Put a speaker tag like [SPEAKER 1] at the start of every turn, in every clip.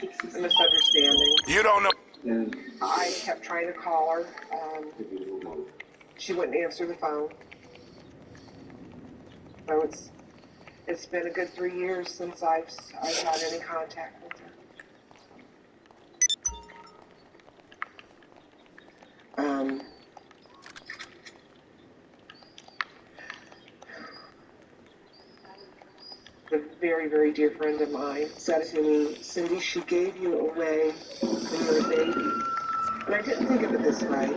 [SPEAKER 1] a misunderstanding.
[SPEAKER 2] You don't know.
[SPEAKER 1] And I kept trying to call her. She wouldn't answer the phone. So it's been a good 3 years since I've had any contact with her. A very, very dear friend of mine said to me, Cindy, she gave you away when you were a baby. And I didn't think of it this way.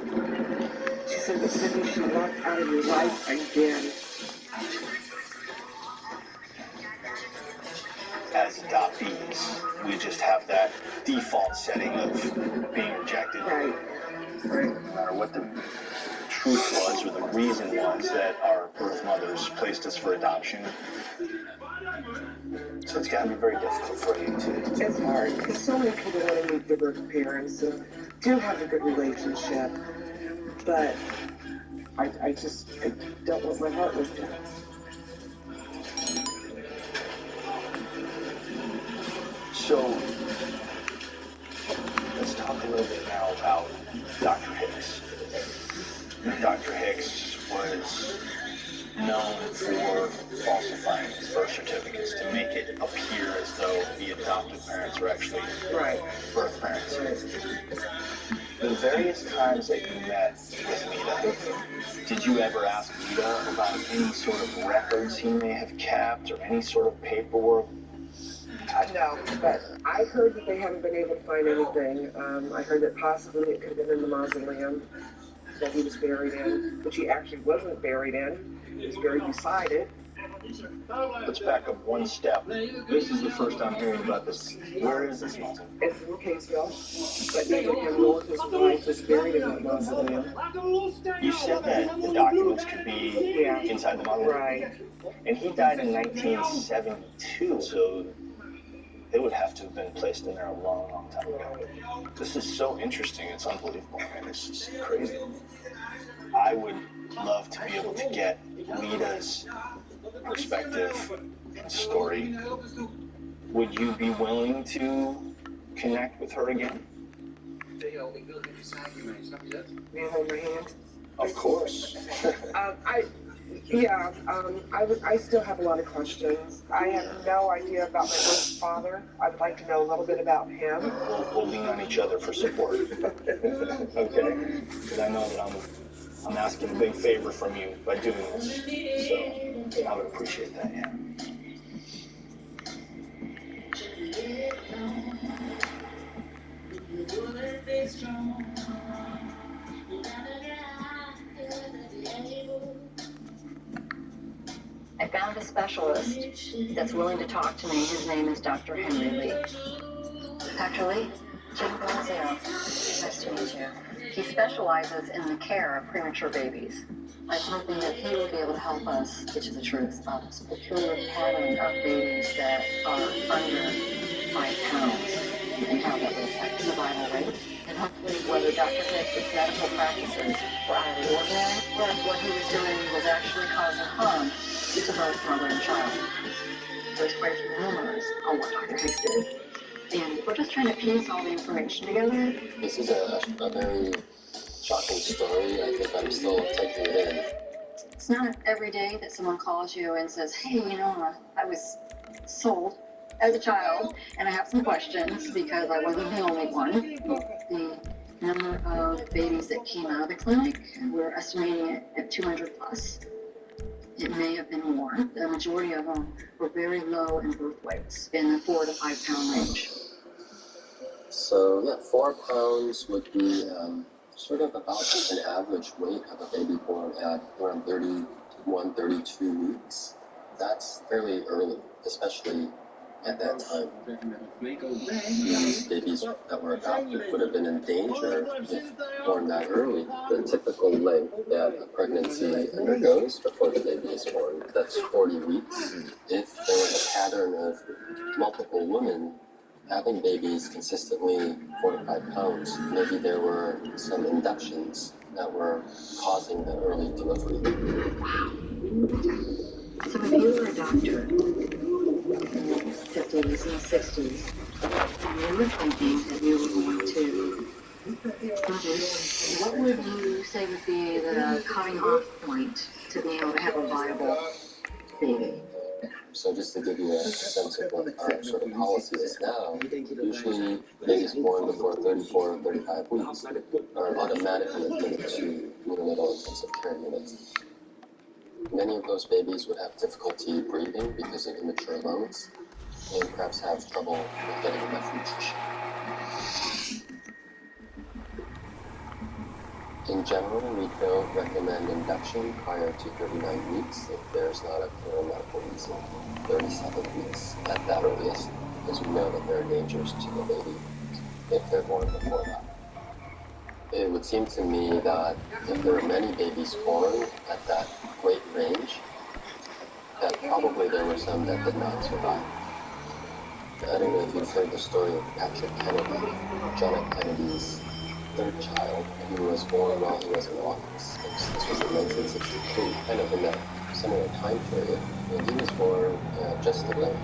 [SPEAKER 1] She said, but Cindy, she walked out of your life again.
[SPEAKER 3] As adoptees, we just have that default setting of being rejected.
[SPEAKER 1] Right.
[SPEAKER 3] No matter what the truth was or the reason was that our birth mothers placed us for adoption. So it's got to be very difficult for you to...
[SPEAKER 1] It's hard, because so many people want to meet their birth parents and do have a good relationship. But I don't want my heart ripped out.
[SPEAKER 3] So, let's talk a little bit now about Dr. Hicks. Dr. Hicks was known for falsifying his birth certificates to make it appear as though the adoptive parents were actually birth parents. The various times that you met with Lita, did you ever ask Lita about any sort of records he may have kept or any sort of paperwork?
[SPEAKER 1] No, but I heard that they haven't been able to find anything. I heard that possibly it could have been in the mausoleum that he was buried in, which he actually wasn't buried in. He was buried beside it.
[SPEAKER 3] Let's back up one step. This is the first I'm hearing about this. Where is this mausoleum?
[SPEAKER 1] It's in Kaysville, but Abraham North, his wife, was buried in that mausoleum.
[SPEAKER 3] You said that the documents could be inside the mausoleum?
[SPEAKER 1] Right.
[SPEAKER 3] And he died in 1972, so they would have to have been placed in there a long, long time ago. This is so interesting. It's unbelievable, man. This is crazy. I would love to be able to get Lita's perspective and story. Would you be willing to connect with her again?
[SPEAKER 1] May I hold my hand?
[SPEAKER 3] Of course.
[SPEAKER 1] I still have a lot of questions. I have no idea about my birth father. I'd like to know a little bit about him.
[SPEAKER 3] We'll lean on each other for support. Okay? Because I know that I'm asking a big favor from you by doing this. So I would appreciate that, yeah.
[SPEAKER 4] I found a specialist that's willing to talk to me. His name is Dr. Henry Lee. Dr. Lee? Jim Blasio. Nice to meet you. He specializes in the care of premature babies. I'm hoping that he will be able to help us get to the truth of this peculiar pattern of babies that are under 5 pounds and how that will affect survival rate. And hopefully whether Dr. Hicks' medical practices were out of the ordinary or if what he was doing was actually causing harm to both mother and child. There's quite a few rumors on what Dr. Hicks did. And we're just trying to piece all the information together.
[SPEAKER 5] This is a very shocking story. I think I'm still taking it in.
[SPEAKER 4] It's not every day that someone calls you and says, hey, you know, I was sold as a child and I have some questions because I wasn't the only one. The number of babies that came out of the clinic, we're estimating it at 200 plus. It may have been more. The majority of them were very low in birth weights, in the 4 to 5 pound range.
[SPEAKER 5] So yeah, 4 pounds would be sort of about an average weight of a baby born at around 31, 32 weeks. That's fairly early, especially at that time. These babies that were adopted would have been in danger if born that early. The typical length that a pregnancy undergoes before the baby is born, that's 40 weeks. If there was a pattern of multiple women having babies consistently 4 to 5 pounds, maybe there were some inductions that were causing the early delivery.
[SPEAKER 4] So if you were a doctor in the 50s and 60s, and you were thinking that you were going to produce, what would you say would be the cutting off point to be able to have a viable baby?
[SPEAKER 5] So just to give you a sense of what our sort of policy is now, usually babies born before 34 or 35 weeks are automatically admitted to neonatal intensive care units. Many of those babies would have difficulty breathing because of immature lungs and perhaps have trouble with getting enough nutrition. In general, we don't recommend induction prior to 39 weeks if there's not a clear medical reason. 37 weeks at that earliest, because we know that there are dangers to the baby if they're born before that. It would seem to me that if there are many babies born at that weight range, that probably there were some that did not survive. I don't know if you've heard the story of Patrick Kennedy, John F. Kennedy's third child, who was born while he was in office. This was in 1963, kind of in that similar time period. And he was born just to live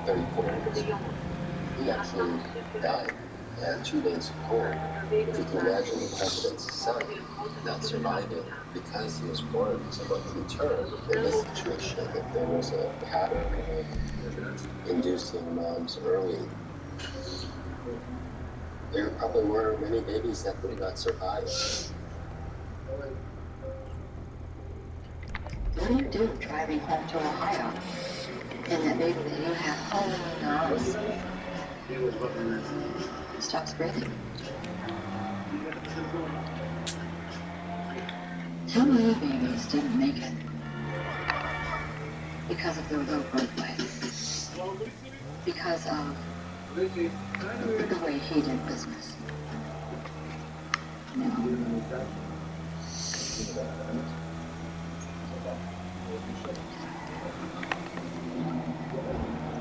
[SPEAKER 5] 34 years. He actually died at 2 days old. If you can imagine the president's son not surviving because he was born as a monthly term in this situation, if there was a pattern of inducing moms early, there probably were many babies that would not survive.
[SPEAKER 4] What do you do driving home to Ohio and that baby that you have stops breathing? How many babies didn't make it because of their low birth weight? Because of the way he did business? No.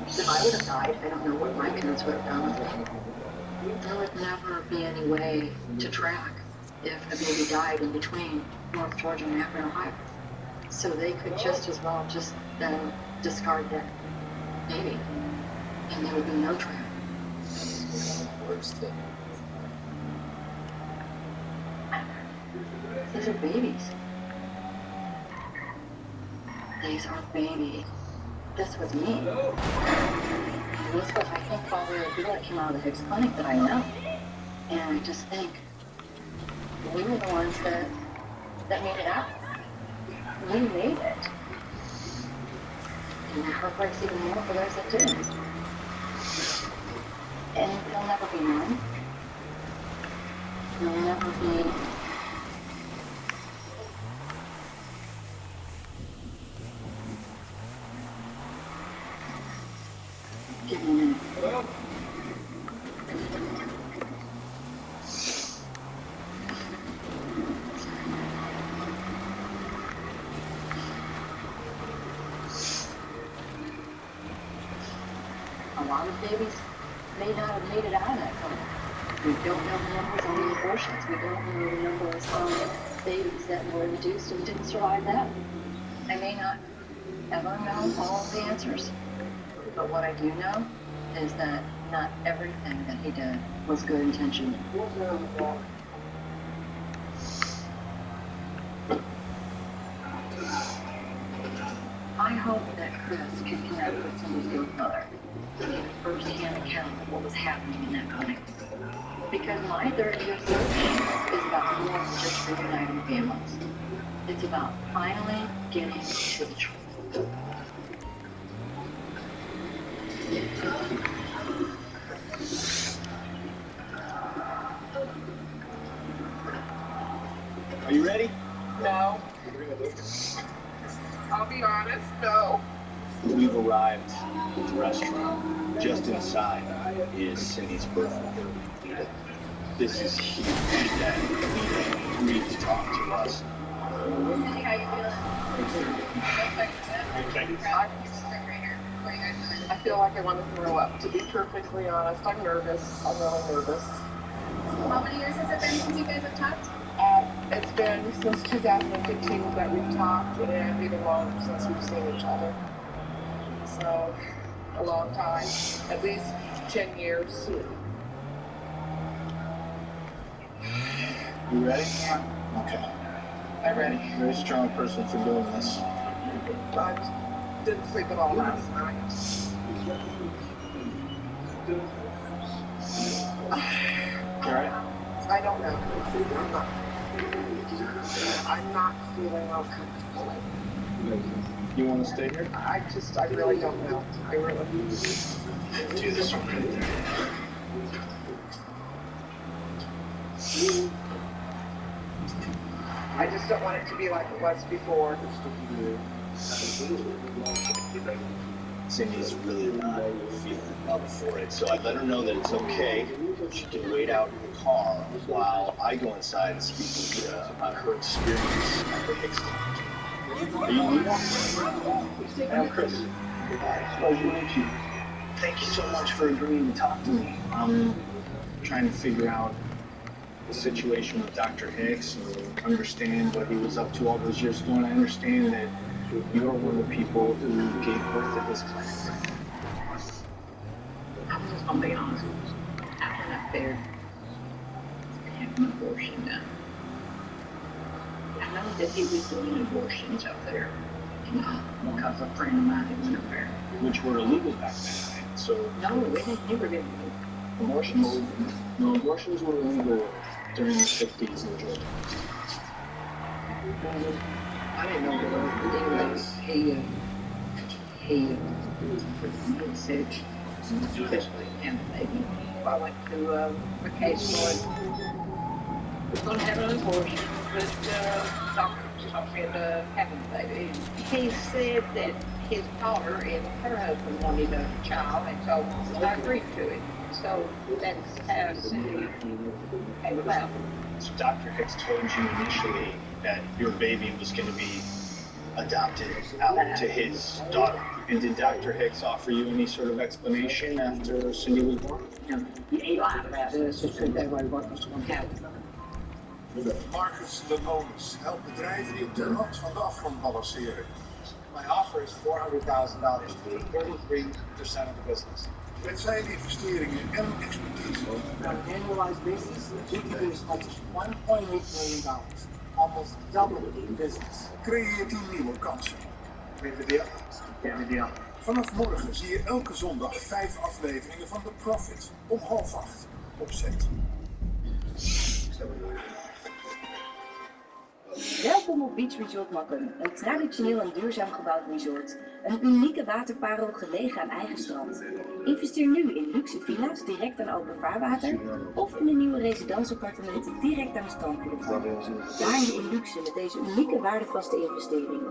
[SPEAKER 4] If I would have died, I don't know what my parents would have done with me. There would never be any way to track if a baby died in between North Georgia and Akron, Ohio. So they could just as well just then discard that baby, and there would be no track. These are babies. These are babies. This was me. And this was, I think, probably a girl that came out of the Hicks Clinic that I know. And I just think, we were the ones that made it out. We made it. And my heart breaks even more for those that didn't. And they'll never be mine. They'll never be... Give me a minute. A lot of babies may not have made it out of that clinic. We don't know the numbers on the abortions. We don't know the numbers on babies that were induced and didn't survive that. I may not ever know all of the answers. But what I do know is that not everything that he did was good intention. I hope that Chris can connect with Cindy's grandmother to get a first-hand account of what was happening in that clinic. Because my 30-year search is about more than just reuniting families. It's about finally getting to the truth.
[SPEAKER 3] Are you ready?
[SPEAKER 1] No. I'll be honest, no.
[SPEAKER 3] We've arrived at the restaurant. Just inside is Cindy's birth mother, Lita. This is huge that Lita agreed to talk to us.
[SPEAKER 4] Hey, how you feeling?
[SPEAKER 1] I feel like I want to throw up. To be perfectly honest, I'm nervous. I'm really nervous.
[SPEAKER 2] How many years has it been since you guys have talked?
[SPEAKER 1] It's been since 2015 that we've talked, and even longer since we've seen each other. So, a long time. At least 10 years.
[SPEAKER 3] You ready? Okay. I'm ready. You're a strong person for doing this.
[SPEAKER 1] I didn't sleep at all last night.
[SPEAKER 3] Alright?
[SPEAKER 1] I don't know. I'm not feeling all comfortable.
[SPEAKER 3] You want to stay here?
[SPEAKER 1] I really don't know. I really.
[SPEAKER 3] Do this one right there.
[SPEAKER 1] I just don't want it to be like it was before.
[SPEAKER 3] Cindy's really not feeling up for it, so I let her know that it's okay. She can wait out in the car while I go inside and speak to Rita about her experience at the Hicks Lounge. Are you Rita? I'm Chris. Pleasure to meet you. Thank you so much for agreeing to talk to me. I'm trying to figure out the situation with Dr. Hicks and understand what he was up to all those years ago. And I understand that you're one of the people who gave birth to his clinic.
[SPEAKER 4] I'm just gonna be honest with you. After that fair, have an abortion done. I know that he was doing abortions up there, because a friend of mine had went up there.
[SPEAKER 3] Which were illegal back then, right? So
[SPEAKER 4] No, it had never been.
[SPEAKER 3] abortions? No, abortions were illegal during the 50s in Georgia.
[SPEAKER 4] I didn't know that. Anyway, he said, especially and the baby. I went to a case where was going to have an abortion, but doctor said having the baby. He said that his daughter and her husband wanted a child, and so I agreed to it. So that's how Cindy came about.
[SPEAKER 3] So Dr. Hicks told you initially that your baby was going to be adopted out to his daughter. And did Dr. Hicks offer you any sort of explanation after Cindy was born?
[SPEAKER 4] No, he lied about this because they were what was going to happen.
[SPEAKER 6] Marcus Lemonis helpt bedrijven die op de rand van de afgrond balanceren.
[SPEAKER 3] My offer is $400,000 to 33% of the business.
[SPEAKER 6] Met zijn investeringen en expertise
[SPEAKER 1] On an annualized basis, we could do as much as $1.8 million, almost double the business.
[SPEAKER 6] creëer 10 nieuwe kansen.
[SPEAKER 3] Maybe deal? Yeah, the deal.
[SPEAKER 6] Vanaf morgen zie je elke zondag 5 afleveringen van The Profit om 7:30 op Zet.
[SPEAKER 7] Welkom op Beach Resort Makkum, een traditioneel en duurzaam gebouwd resort. Een unieke waterparel gelegen aan eigen strand. Investeer nu in luxe villa's direct aan open vaarwater of in een nieuwe residentsappartement direct aan de strandboulevard. Daar in luxe met deze unieke waardevaste investering.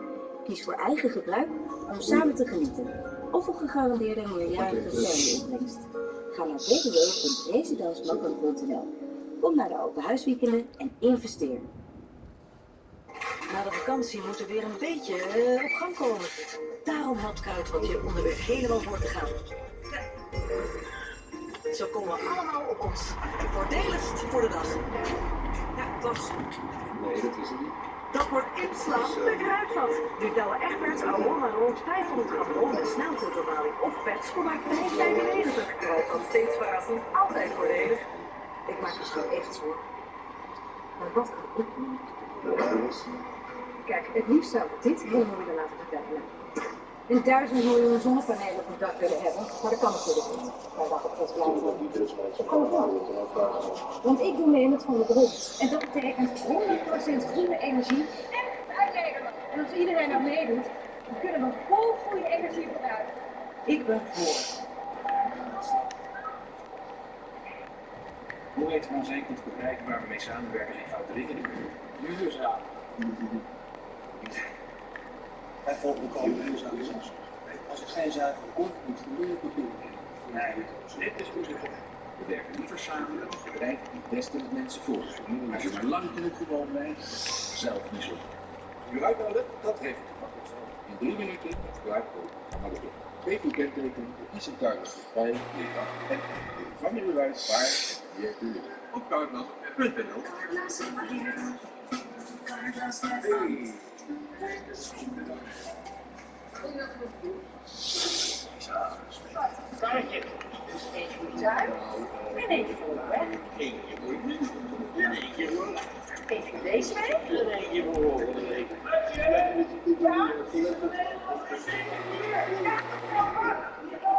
[SPEAKER 7] Kies voor eigen gebruik om samen te genieten of een gegarandeerde meerjarige familieopbrengst. Ga naar www.residencemakkum.nl. Kom naar de open huisweekenden en investeer.
[SPEAKER 8] Na de vakantie moet er weer een beetje op gang komen. Daarom had Kruidvatje om er weer helemaal voor te gaan. Zo komen we allemaal op ons voordeligst voor de dag. Ja, klopt.
[SPEAKER 5] Nee, dat is het niet.
[SPEAKER 8] Dat wordt inslaan met Kruidvat. Nu tellen Egberts Aurora rond 500 gram rol met snelkoelvermaling of pers voor maar 5,95. Kruidvat steeds verrassend, altijd voordelig. Ik maak dus wel echt voor. Maar wat kan ik doen? Kijk, het liefst zou ik dit helemaal willen laten vertellen. En 1000 miljoen zonnepanelen op het dak willen hebben, maar dat kan natuurlijk niet. Wij dachten dat het blijven. Dat kan wel. Want ik doe mee met Van der Bron. En dat betekent 100% groene energie en uit Nederland. En als iedereen nou meedoet, dan kunnen we vol goede energie gebruiken. Ik ben voor.
[SPEAKER 9] Hoe heet ons zeker bedrijf waar we mee samenwerken in foute dingen doen?
[SPEAKER 3] Duurzaam.
[SPEAKER 9] Wij volgen ook al duurzaam. Als ik geen zuiver kom, moet ik doen het doen. Nee, dit is hoe ze het. We werken liever samen met een bedrijf die het beste met mensen volgt. Als je maar lang genoeg gewoon bent, zelf niet zo. U uitnodigen, dat heeft u makkelijk zo. In 3 minuten, het klaar voor. Maar dat is twee kenteken, is een duidelijk vrij, en van uw uit waar je kunt op Carglass.nl. Hey.
[SPEAKER 4] Kaartje. Dus eentje voor de tuin en eentje voor de weg.
[SPEAKER 9] Eentje voor je en eentje voor
[SPEAKER 8] deze week?